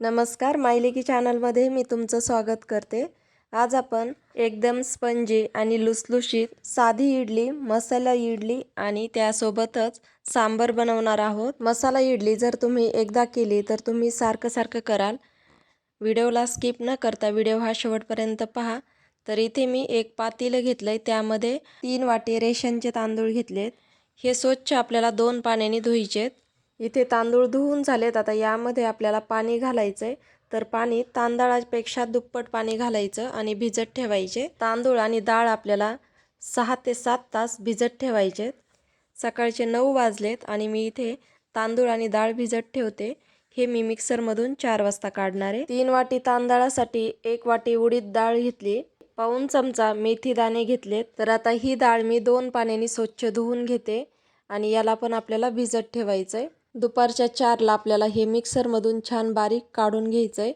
नमस्कार, मायलेकी चॅनलमध्ये मी तुमचं स्वागत करते। आज आपण एकदम स्पंजी आणि लुसलुशीत साधी इडली, मसाला इडली आणि त्यासोबतच सांबर बनवणार आहोत। मसाला इडली जर तुम्ही एकदा केली तर तुम्ही सारखं कराल। व्हिडिओला स्किप न करता व्हिडिओ हा शेवटपर्यंत पहा। तर इथे मी एक पातेलं घेतलंय, त्यामध्ये 3 वाटी रेशनचे तांदूळ घेतलेत। हे स्वच्छ आपल्याला 2 पाण्याने धुवायचेत। इथे तांदूळ धुवून झालेत। आता यामध्ये आपल्याला पाणी घालायचंय। तर पाणी तांदळापेक्षा दुप्पट पाणी घालायचं आणि भिजत ठेवायचे। तांदूळ आणि डाळ आपल्याला 6 ते 7 तास भिजत ठेवायचे। सकाळचे 9 वाजलेत आणि मी इथे तांदूळ आणि डाळ भिजत ठेवते। हे मी मिक्सरमधून 4 वाजता काढणार आहे। 3 वाटी तांदळासाठी 1 वाटी उडीद डाळ घेतली, पाऊण चमचा मेथी दाणे घेतलेत। तर आता ही डाळ मी 2 पाण्याने स्वच्छ धुवून घेते आणि याला पण आपल्याला भिजत ठेवायचंय। दुपारच्या 4ला आपल्याला हे मिक्सरमधून छान बारीक काढून घ्यायचंय।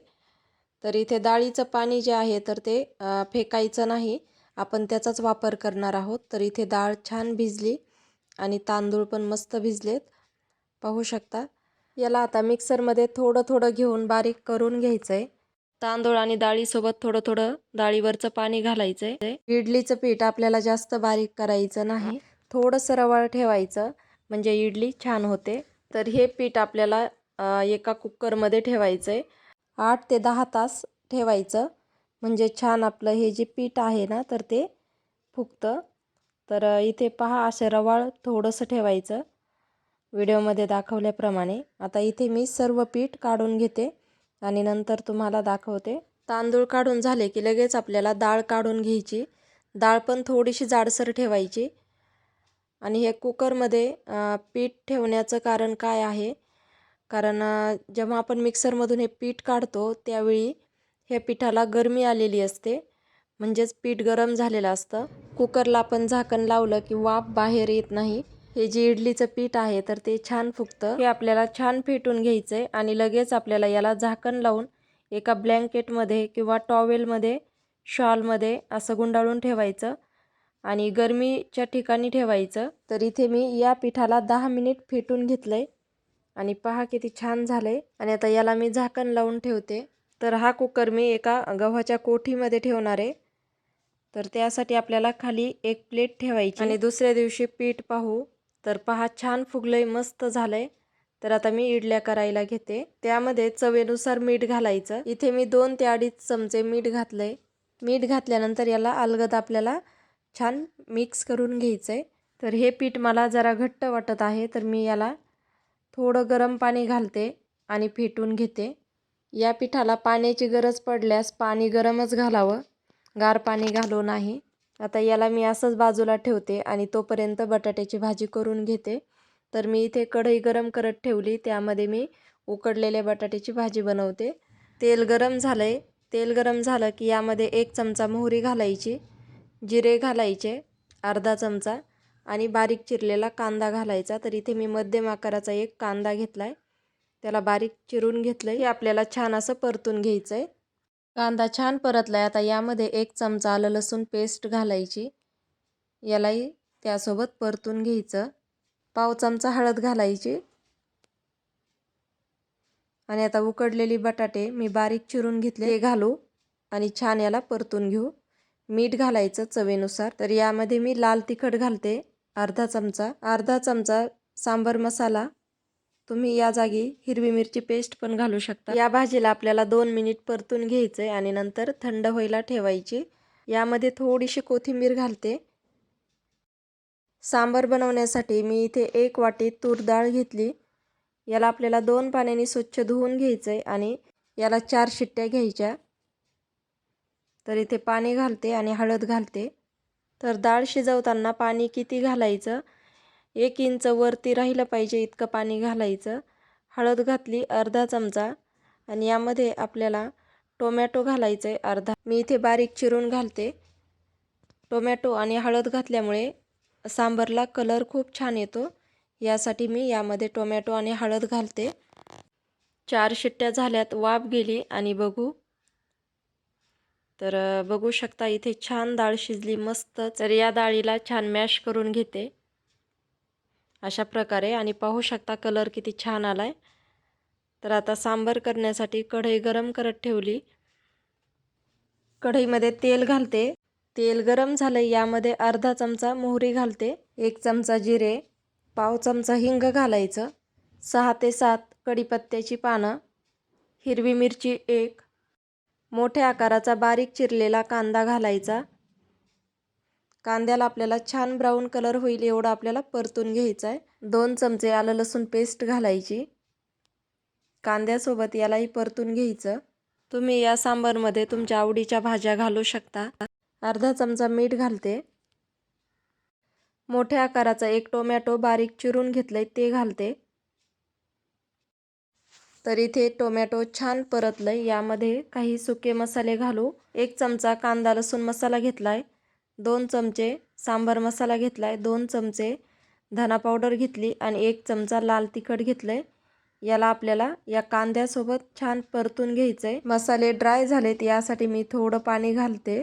तर इथे डाळीचं पाणी जे आहे तर ते फेकायचं नाही, आपण त्याचाच वापर करणार आहोत। तर इथे डाळ छान भिजली आणि तांदूळ पण मस्त भिजलेत, पाहू शकता। याला आता मिक्सरमध्ये थोडं घेऊन बारीक करून घ्यायचंय। तांदूळ आणि डाळीसोबत थोडं डाळीवरचं पाणी घालायचंय। इडलीचं पीठ आपल्याला जास्त बारीक करायचं नाही, थोडंसं रवाळ ठेवायचं म्हणजे इडली छान होते। तर हे पीठ आपल्याला एका कुकरमध्ये ठेवायचंय, 8 ते 10 तास ठेवायचं म्हणजे छान आपलं हे जे पीठ आहे ना तर ते फुगतं। तर इथे पहा, असं रवाळ थोडंसं ठेवायचं व्हिडिओमध्ये दाखवल्याप्रमाणे। आता इथे मी सर्व पीठ काढून घेते आणि नंतर तुम्हाला दाखवते। तांदूळ काढून झाले की लगेच आपल्याला डाळ काढून घ्यायची। डाळ पण थोडीशी जाडसर ठेवायची। आणि हे कुकरमध्ये पीठ ठेवण्याचं कारण काय आहे, कारण जेव्हा आपण मिक्सरमधून हे पीठ काढतो त्यावेळी हे पिठाला गरमी आलेली असते, म्हणजेच पीठ गरम झालेलं असतं। कुकरला आपण झाकण लावलं की वाफ बाहेर येत नाही। हे जे इडलीचं पीठ आहे तर ते छान फुगतं। हे आपल्याला छान फेटून घ्यायचंय आणि लगेच आपल्याला याला झाकण लावून एका ब्लँकेटमध्ये किंवा टॉवेलमध्ये, शॉलमध्ये असं गुंडाळून ठेवायचं आणि गरमीच्या ठिकाणी ठेवायचं। तर इथे मी या पिठाला 10 मिनिट फेटून घेतलंय आणि पहा किती छान झालंय। आणि आता याला मी झाकण लावून ठेवते। तर हा कुकर मी एका गव्हाच्या कोठीमध्ये ठेवणार आहे। तर त्यासाठी आपल्याला खाली एक प्लेट ठेवायची आणि दुसऱ्या दिवशी पीठ पाहू। तर पहा, छान फुगलंय, मस्त झालंय। तर आता मी इडल्या करायला घेते। त्यामध्ये चवीनुसार मीठ घालायचं। इथे मी 2 ते 2.5 चमचे मीठ घातलंय। मीठ घातल्यानंतर याला अलगद आपल्याला छान मिक्स करून घ्यायचंय। तर हे पीठ मला जरा घट्ट वाटत आहे, तर मी याला थोडं गरम पाणी घालते आणि फेटून घेते। या पिठाला पाण्याची गरज पडल्यास पाणी गरमच घालावं, गार पाणी घालू नाही। आता याला मी असंच बाजूला ठेवते आणि तोपर्यंत बटाट्याची भाजी करून घेते। तर मी इथे कढई गरम करत ठेवली, त्यामध्ये मी उकडलेल्या बटाट्याची भाजी बनवते। तेल गरम झालंय। तेल गरम झालं की यामध्ये 1 चमचा मोहरी घालायची, जिरे घालायचे अर्धा चमचा आणि बारीक चिरलेला कांदा घालायचा। तर इथे मी मध्यम आकाराचा एक कांदा घेतलाय, त्याला बारीक चिरून घेतलंय। हे आपल्याला छान असं परतून घ्यायचंय। कांदा छान परतलाय। आता यामध्ये 1 चमचा आलं लसूण पेस्ट घालायची, यालाही त्यासोबत परतून घ्यायचं। पाव चमचा हळद घालायची आणि आता उकडलेली बटाटे मी बारीक चिरून घेतले हे घालू आणि छान याला परतून घेऊ। मीठ घालायचं चवीनुसार। तर यामध्ये मी लाल तिखट घालते अर्धा चमचा सांबर मसाला, तुम्ही या जागी हिरवी मिरची पेस्ट पण घालू शकता। या भाजीला आपल्याला 2 मिनिट परतून घ्यायचंय आणि नंतर थंड व्हायला ठेवायची। यामध्ये थोडीशी कोथिंबीर घालते। सांबर बनवण्यासाठी मी इथे 1 वाटी तूर डाळ घेतली, याला आपल्याला 2 पाण्याने स्वच्छ धुवून घ्यायचंय आणि याला 4 शिट्ट्या घ्यायच्या। तर इथे पाणी घालते आणि हळद घालते। तर डाळ शिजवताना पाणी किती घालायचं, 1 इंच वरती राहिलं पाहिजे इतकं पाणी घालायचं। हळद घातली अर्धा चमचा आणि यामध्ये आपल्याला टोमॅटो घालायचे अर्धा, मी इथे बारीक चिरून घालते। टोमॅटो आणि हळद घातल्यामुळे सांबरला कलर खूप छान येतो, यासाठी मी यामध्ये टोमॅटो आणि हळद घालते। 4 शिट्ट्या झाल्यात, वाफ गेली आणि बघू। तर बघू शकता इथे छान डाळ शिजली मस्त। तर या डाळीला छान मॅश करून घेते अशा प्रकारे आणि पाहू शकता कलर किती छान आलाय। तर आता सांबार करण्यासाठी कढई गरम करत ठेवली। कढईमध्ये तेल घालते। तेल गरम झालं, यामध्ये अर्धा चमचा मोहरी घालते, 1 चमचा जिरे, पाव चमचा हिंग घालायचं, 6 ते 7 कढीपत्त्याची पानं, हिरवी मिरची 1, मोठ्या आकाराचा बारीक चिरलेला कांदा घालायचा। कांद्याला आपल्याला छान ब्राऊन कलर होईल एवढं आपल्याला परतून घ्यायचं आहे। 2 चमचे आलं लसूण पेस्ट घालायची। कांद्यासोबत यालाही परतून घ्यायचं। तुम्ही या सांबारमध्ये तुमच्या आवडीच्या भाज्या घालू शकता। अर्धा चमचा मीठ घालते। मोठ्या आकाराचा 1 टोमॅटो बारीक चिरून घेतलंय ते घालते। तर इथे टोमॅटो छान परतलंय, यामध्ये काही सुके मसाले घालू। 1 चमचा कांदा लसूण मसाला घेतलाय, 2 चमचे सांबार मसाला घेतलाय, 2 चमचे धना पावडर घेतली आणि 1 चमचा लाल तिखट घेतलंय। याला आपल्याला या कांद्यासोबत छान परतून घ्यायचंय। मसाले ड्राय झालेत यासाठी मी थोडं पाणी घालते।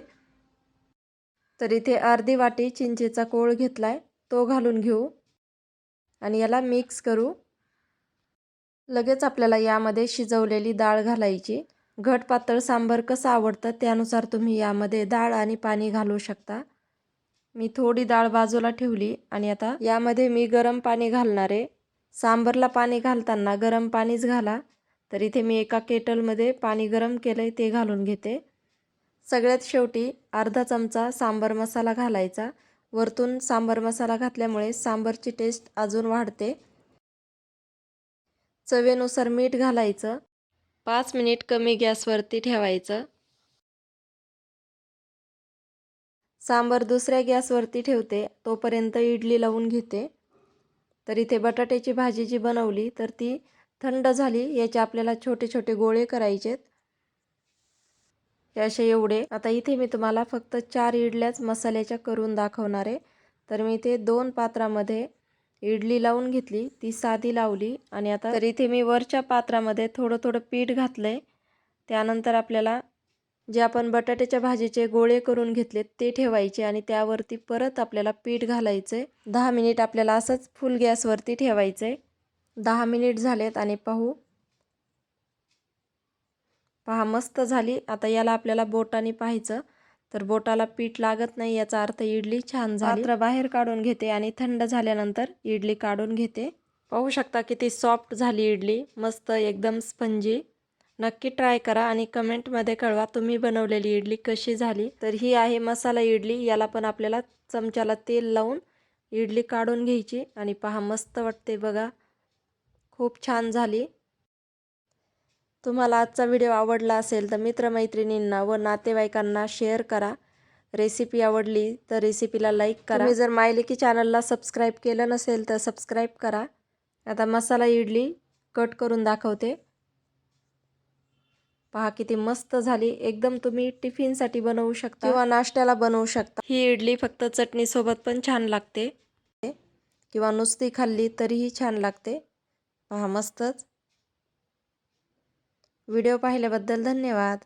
तर इथे अर्धी वाटी चिंचेचा कोळ घेतलाय, तो घालून घेऊ आणि याला मिक्स करू। लगेच आपल्याला यामध्ये शिजवलेली डाळ घालायची। घट पातळ सांबार कसं आवडतं त्यानुसार तुम्ही यामध्ये डाळ आणि पाणी घालू शकता। मी थोडी डाळ बाजूला ठेवली आणि आता यामध्ये मी गरम पाणी घालणार आहे। सांबारला पाणी घालताना गरम पाणीच घाला। तर इथे मी एका केटलमध्ये पाणी गरम केलंय ते घालून घेते। सगळ्यात शेवटी अर्धा चमचा सांबार मसाला घालायचा। वरतून सांबार मसाला घातल्यामुळे सांबारची टेस्ट अजून वाढते। चवीनुसार मीठ घालायचं। 5 मिनिट कमी गॅसवरती ठेवायचं। सांबार दुसऱ्या गॅसवरती ठेवते, तोपर्यंत इडली लावून घेते। तर इथे बटाट्याची भाजी जी बनवली तर ती थंड झाली, याचे आपल्याला छोटे छोटे गोळे करायचेत, असे एवढे। आता इथे मी तुम्हाला फक्त 4 इडल्याच मसाल्याच्या करून दाखवणार आहे। तर मी इथे 2 पात्रामध्ये इडली लावून घेतली, ती साधी लावली आणि आता तर इथे मी वरच्या पात्रामध्ये थोडं थोडं पीठ घातलंय। त्यानंतर आपल्याला जे आपण बटाट्याच्या भाजीचे गोळे करून घेतलेत ते ठेवायचे आणि त्यावरती परत आपल्याला पीठ घालायचे। 10 मिनिट आपल्याला असंच फुल गॅसवरती ठेवायचे। 10 मिनिट झालेत आणि पहा मस्त झाली। आता याला आपल्याला बोटाने पाहायचं, तर बोटाला पीठ लागत नाही, याचा अर्थ इडली छान झाली। पात्र बाहेर काढून घेते आणि थंड झाल्यानंतर इडली काढून घेते। पाहू शकता किती सॉफ्ट झाली इडली, मस्त एकदम स्पंजी। नक्की ट्राय करा आणि कमेंटमध्ये कळवा तुम्ही बनवलेली इडली कशी झाली। तर ही आहे मसाला इडली। याला पण आपल्याला चमच्याला तेल लावून इडली काढून घ्यायची आणि पहा मस्त वाटते बघा, खूप छान झाली। तुम्हाला आजचा व्हिडिओ आवडला असेल तर मित्रमैत्रिणींना व नातेवाईकांना शेअर करा। रेसिपी आवडली तर रेसिपीला लाईक करा। तुम्ही जर मायलेकी चॅनलला सबस्क्राईब केलं नसेल तर सबस्क्राईब करा। आता मसाला इडली कट करून दाखवते। पहा किती मस्त झाली, एकदम तुम्ही टिफिनसाठी बनवू शकता किंवा नाश्त्याला बनवू शकता। ही इडली फक्त चटणीसोबत पण छान लागते किंवा नुसती खाल्ली तरीही छान लागते। पहा मस्तच। व्हिडिओ पाहिल्याबद्दल धन्यवाद।